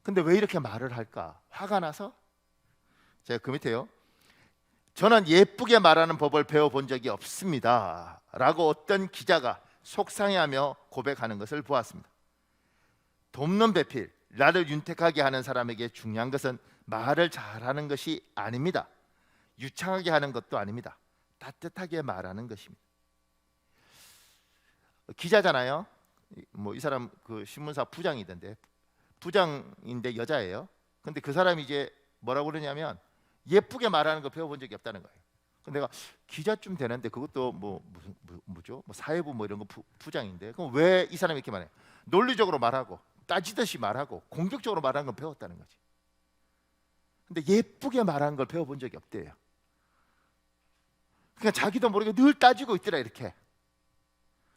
근데 왜 이렇게 말을 할까? 화가 나서? 제가 그 밑에요, 저는 예쁘게 말하는 법을 배워본 적이 없습니다 라고 어떤 기자가 속상해하며 고백하는 것을 보았습니다. 돕는 배필, 나를 윤택하게 하는 사람에게 중요한 것은 말을 잘하는 것이 아닙니다. 유창하게 하는 것도 아닙니다. 따뜻하게 말하는 것입니다. 기자잖아요. 뭐 이 사람 그 신문사 부장이던데, 부장인데 여자예요. 근데 그 사람이 이제 뭐라고 그러냐면, 예쁘게 말하는 거 배워본 적이 없다는 거예요. 근데 내가 기자쯤 되는데, 그것도 뭐죠? 뭐 사회부 뭐 이런 거 부장인데, 그럼 왜 이 사람이 이렇게 말해요? 논리적으로 말하고 따지듯이 말하고 공격적으로 말하는 걸 배웠다는 거지. 근데 예쁘게 말하는 걸 배워본 적이 없대요. 그러니까 자기도 모르게 늘 따지고 있더라, 이렇게.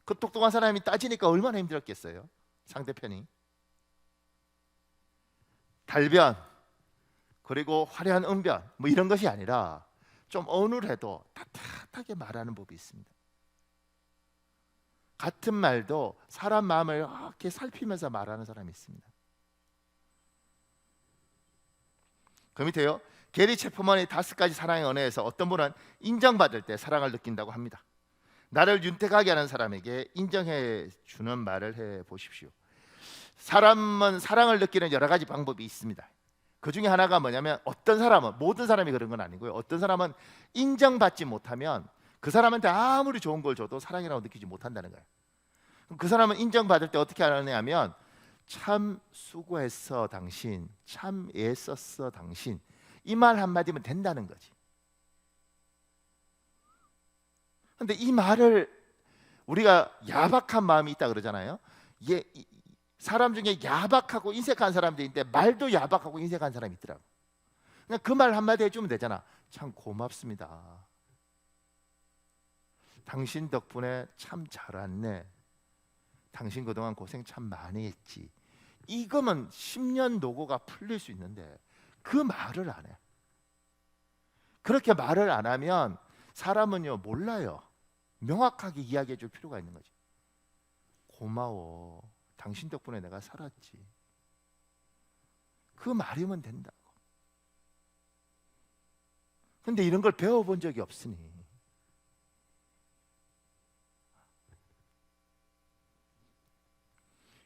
그 똑똑한 사람이 따지니까 얼마나 힘들었겠어요, 상대편이. 달변, 그리고 화려한 언변, 뭐 이런 것이 아니라 좀 어눌해도 따뜻하게 말하는 법이 있습니다. 같은 말도 사람 마음을 이렇게 살피면서 말하는 사람이 있습니다. 그 밑에요, 게리 체프먼의 5가지 사랑의 언어에서 어떤 분은 인정받을 때 사랑을 느낀다고 합니다. 나를 윤택하게 하는 사람에게 인정해 주는 말을 해 보십시오. 사람은 사랑을 느끼는 여러 가지 방법이 있습니다. 그 중에 하나가 뭐냐면, 어떤 사람은, 모든 사람이 그런 건 아니고요, 어떤 사람은 인정받지 못하면 그 사람한테 아무리 좋은 걸 줘도 사랑이라고 느끼지 못한다는 거예요. 그 사람은 인정받을 때 어떻게 하느냐면, 참 수고했어 당신, 참 애썼어 당신, 이 말 한마디면 된다는 거지. 근데 이 말을, 우리가 야박한 마음이 있다 그러잖아요. 사람 중에 야박하고 인색한 사람들이 있는데 말도 야박하고 인색한 사람이 있더라고. 그냥 그 말 한마디 해주면 되잖아. 참 고맙습니다, 당신 덕분에 참 잘 왔네, 당신 그동안 고생 참 많이 했지. 이거면 10년 노고가 풀릴 수 있는데 그 말을 안 해. 그렇게 말을 안 하면 사람은요, 몰라요. 명확하게 이야기해 줄 필요가 있는 거지. 고마워, 당신 덕분에 내가 살았지. 그 말이면 된다고. 근데 이런 걸 배워본 적이 없으니.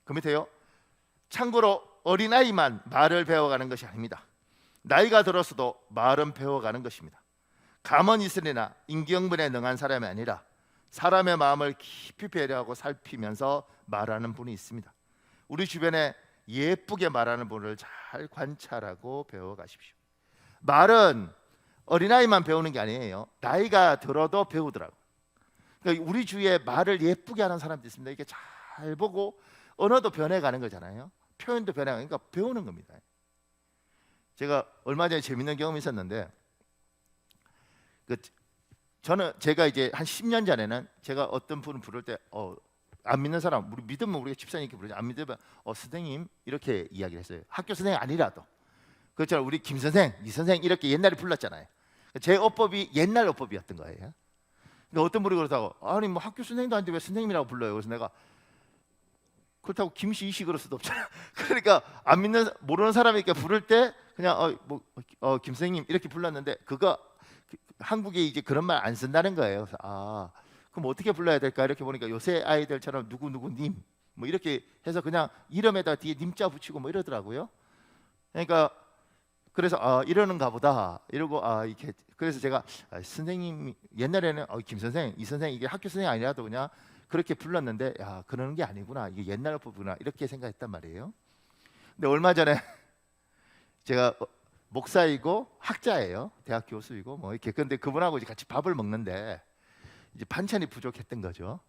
그 밑에요. 참고로 어린아이만 말을 배워가는 것이 아닙니다. 나이가 들었어도 말은 배워가는 것입니다. 가만히 있으리나 인경분에 능한 사람이 아니라 사람의 마음을 깊이 배려하고 살피면서 말하는 분이 있습니다. 우리 주변에 예쁘게 말하는 분을 잘 관찰하고 배워가십시오. 말은 어린아이만 배우는 게 아니에요. 나이가 들어도 배우더라고. 그러니까 우리 주위에 말을 예쁘게 하는 사람도 있습니다. 이게 잘 보고 언어도 변해가는 거잖아요. 표현도 변해가는, 그러니까 배우는 겁니다. 제가 얼마 전에 재밌는 경험이 있었는데, 제가 이제 한 10년 전에는 제가 어떤 분을 부를 때 안 믿는 사람, 우리 믿으면 우리가 집사님 이렇게 부르죠. 안 믿으면 선생님 이렇게 이야기를 했어요. 학교 선생님 아니라도. 그렇잖아요. 우리 김 선생, 이 선생 이렇게 옛날에 불렀잖아요. 제 어법이 옛날 어법이었던 거예요. 근데 어떤 분이 그러다고, 아니 뭐 학교 선생님도 아닌데 왜 선생님이라고 불러요? 그래서 내가, 그렇다고 김씨 이씨 그럴 수도 없잖아. 그러니까 안 믿는, 모르는 사람이 이렇게 부를 때 그냥 김 선생님 이렇게 불렀는데, 그거 한국에 이제 그런 말 안 쓴다는 거예요. 그래서 그럼 어떻게 불러야 될까 이렇게 보니까 요새 아이들처럼 누구님 뭐 이렇게 해서 그냥 이름에다 뒤에 님자 붙이고 뭐 이러더라고요. 그러니까 그래서 이러는가 보다 이러고 이렇게, 그래서 제가 선생님 옛날에는 김 선생, 이 선생 이게 학교 선생이 아니라도 그냥 그렇게 불렀는데, 야 그러는 게 아니구나, 이게 옛날 법이구나 이렇게 생각했단 말이에요. 근데 얼마 전에 제가 목사이고 학자예요. 대학 교수이고 뭐 이렇게. 근데 그분하고 이제 같이 밥을 먹는데 이제 반찬이 부족했던 거죠.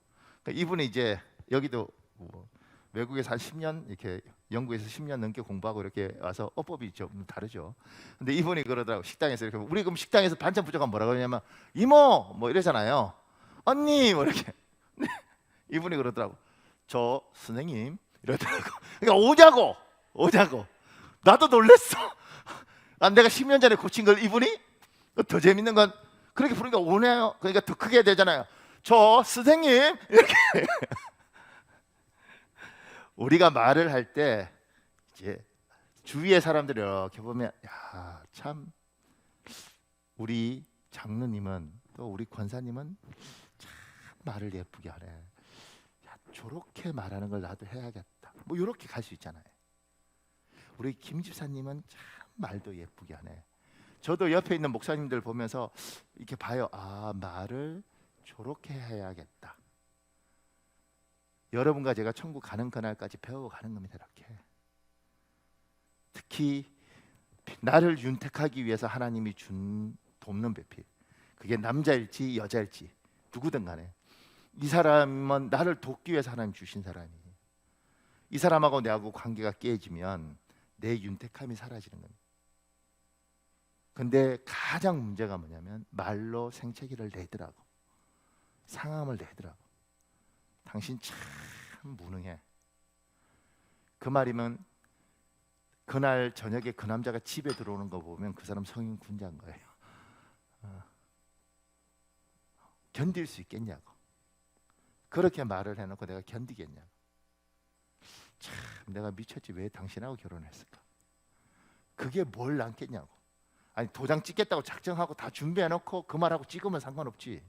그러니까 이분이 이제 여기도 뭐 외국에서 한 10년 이렇게, 영국에서 10년 넘게 공부하고 이렇게 와서 어법이 좀 다르죠. 근데 이분이 그러더라고, 식당에서 이렇게, 우리 그럼 식당에서 반찬 부족하면 뭐라 그러냐면 이모 뭐 이러잖아요. 언니 뭐 이렇게. 이분이 그러더라고, 저 선생님 이러더라고. 그러니까 오냐고. 나도 놀랬어. 내가 10년 전에 고친 걸 이분이. 더 재밌는 건 그렇게 부르니까 오네요. 그러니까 더 크게 되잖아요. 저 선생님 이렇게. 우리가 말을 할 때 이제 주위의 사람들이 이렇게 보면, 야 참 우리 장로님은, 또 우리 권사님은 참 말을 예쁘게 하네. 야 저렇게 말하는 걸 나도 해야겠다. 뭐 이렇게 갈 수 있잖아요. 우리 김 집사님은 참 말도 예쁘게 하네. 저도 옆에 있는 목사님들 보면서 이렇게 봐요. 말을 저렇게 해야겠다. 여러분과 제가 천국 가는 그날까지 배워가는 겁니다. 이렇게. 특히 나를 윤택하기 위해서 하나님이 준 돕는 배필, 그게 남자일지 여자일지 누구든 간에 이 사람은 나를 돕기 위해서 하나님 주신 사람이에요. 이 사람하고 내하고 관계가 깨지면 내 윤택함이 사라지는 겁니다. 근데 가장 문제가 뭐냐면 말로 생채기를 내더라고, 상함을 내더라고. 당신 참 무능해. 그 말이면 그날 저녁에 그 남자가 집에 들어오는 거 보면 그 사람 성인 군자인 거예요. 견딜 수 있겠냐고. 그렇게 말을 해놓고 내가 견디겠냐고. 참 내가 미쳤지, 왜 당신하고 결혼했을까. 그게 뭘 남겠냐고. 아니 도장 찍겠다고 작정하고 다 준비해놓고 그 말하고 찍으면 상관없지.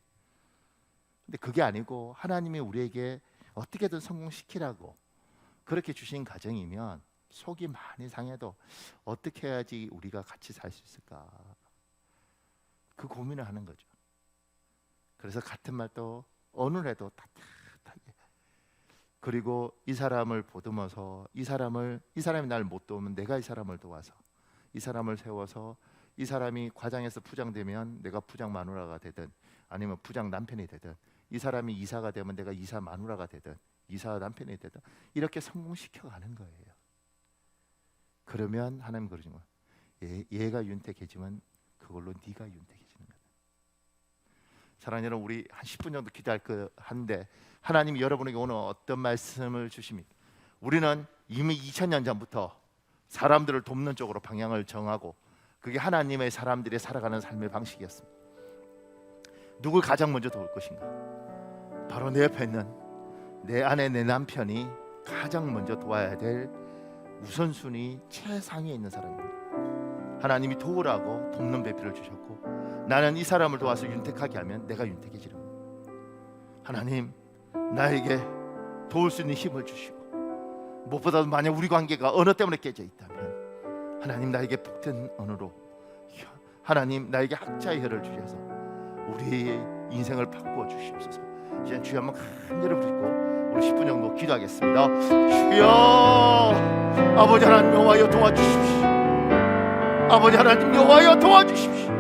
근데 그게 아니고 하나님이 우리에게 어떻게든 성공시키라고 그렇게 주신 가정이면 속이 많이 상해도 어떻게 해야지 우리가 같이 살 수 있을까, 그 고민을 하는 거죠. 그래서 같은 말도 어느래도 따뜻하게, 그리고 이 사람을 보듬어서 이 사람이 날 못 도우면 내가 이 사람을 도와서 이 사람을 세워서, 이 사람이 과장에서 부장되면 내가 부장 마누라가 되든 아니면 부장 남편이 되든, 이 사람이 이사가 되면 내가 이사 마누라가 되든 이사 남편이 되든 이렇게 성공시켜가는 거예요. 그러면 하나님 그러신 거예요. 얘가 윤택해지면 그걸로 네가 윤택해지는 거다. 사랑하는 여러분, 우리 한 10분 정도 기도할 한데 하나님이 여러분에게 오늘 어떤 말씀을 주십니까? 우리는 이미 2000년 전부터 사람들을 돕는 쪽으로 방향을 정하고, 그게 하나님의 사람들이 살아가는 삶의 방식이었습니다. 누굴 가장 먼저 도울 것인가? 바로 내 옆에 있는 내 아내, 내 남편이 가장 먼저 도와야 될 우선순위 최상위에 있는 사람입니다. 하나님이 도우라고 돕는 배필을 주셨고, 나는 이 사람을 도와서 윤택하게 하면 내가 윤택해지는 겁니다. 하나님, 나에게 도울 수 있는 힘을 주시고, 무엇보다도 만약 우리 관계가 언어 때문에 깨져 있다면 하나님 나에게 복된 언어로, 하나님 나에게 학자의 혀를 주셔서 우리의 인생을 바꾸어 주시옵소서. 이제 주여 한번 간절히 부르고 우리 10분 정도 기도하겠습니다. 주여, 아버지 하나님 여호와여 도와주십시오. 아버지 하나님 여호와여 도와주십시오.